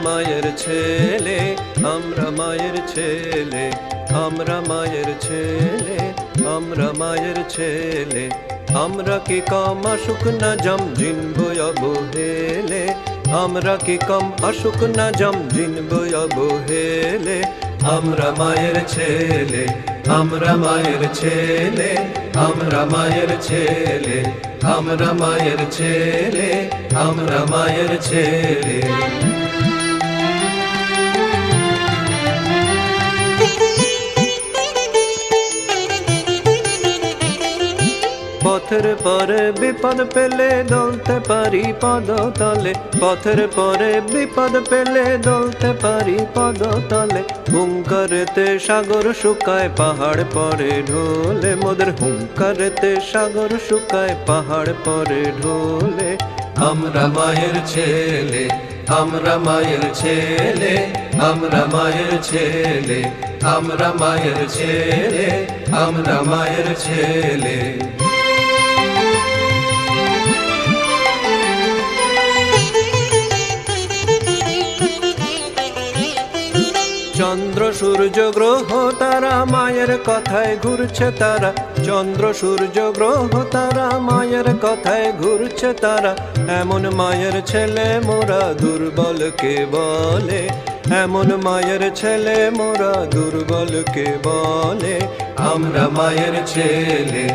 মায়ের ছেলে, আমরা মায়ের ছেলে, আমরা মায়ের ছেলে, আমরা মায়ের ছেলে। আমরা কি কম আসুক না জম জিনবো অবহেলে, আমরা কি কম আসুক না জম জিনবো অবহেলে। আমরা মায়ের ছেলে, আমরা মায়ের ছেলে, আমরা মায়ের ছেলে, আমরা মায়ের ছেলে, আমরা মায়ের ছেলে। পথের পরে বিপদ পেলে দলতে পারি পদতলে, পথের পরে বিপদ পেলে দলতে পারি পদতলে। হুঙ্কারেতে সাগর শুকায় পাহাড় পরে ঢোলে, মোদের হুঙ্কারেতে সাগর শুকায় পাহাড় পরে ঢোলে। আমরা মায়ের ছেলে, আমরা মায়ের ছেলে, আমরা মায়ের ছেলে, আমরা মায়ের ছেলে, আমরা মায়ের ছেলে। চন্দ্র সূর্য গ্রহ তারা মায়ের কথায় ঘুরছে তারা, চন্দ্র সূর্য গ্রহ তারা মায়ের কথায় ঘুরছে তারা। এমন মায়ের ছেলে মোরা দুর্বল কে বলে, এমন মায়ের ছেলে মোরা দুর্বল কে বলে। আমরা মায়ের ছেলে,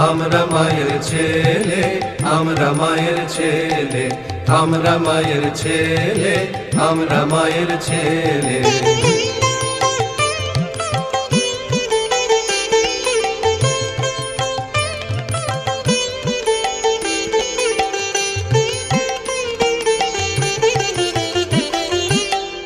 আমরা মায়ের ছেলে, আমরা মায়ের ছেলে, আমরা মায়ের ছেলে, আমরা মায়ের ছেলে।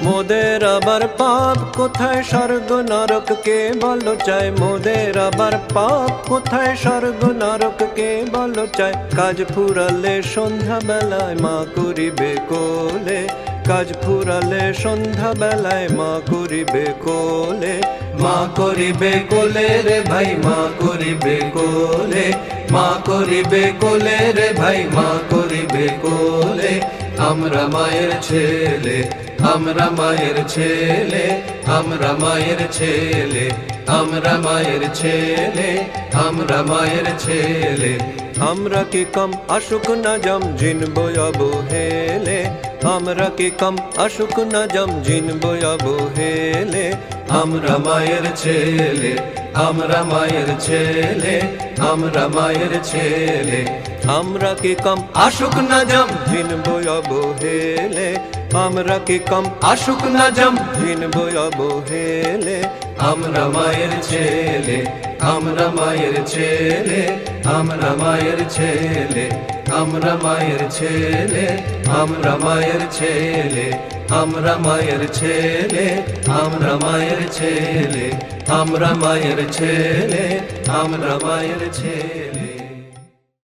মোদের আবার পাপ কোথায় স্বর্গ নরক কে বলো চায়, মোদের আবার পাপ কোথায় স্বর্গ নরক কে বলো চায়। কাজ ফুরালে সন্ধ্যা বেলায় মা করিবে কোলে, কাজ ফুরালে সন্ধ্যা বেলায় মা করিবে কোলে। মা করিবে কোলে রে ভাই, মা করিবে কোলে, মা করিবে কোলে রে ভাই, মা করিবে কোলে। আমরা মায়ের ছেলে, আমরা মায়ের ছেলে, আমরা মায়ের ছেলে, আমরা মায়ের ছেলে, আমরা মায়ের ছেলে। আমরা কি কম আসুক না জম জিনবো অবহেলে, আমরা কি কম আসুক না জম জিনবো অবহেলে। আমরা মায়ের ছেলে, আমরা মায়ের ছেলে, আমরা মায়ের ছেলে। আমরা কি কম আসুক না জম জিনবো অবহেলে, আমরা কি কম আসুক না জম জিনবো অবহেলে। আমরা মায়ের ছেলে, আমরা মায়ের ছেলে, আমরা মায়ের ছেলে, আমরা মায়ের ছেলে, আমরা মায়ের ছেলে, আমরা মায়ের ছেলে, আমরা মায়ের ছেলে, আমরা মায়ের ছেলে, আমরা মায়ের ছেলে।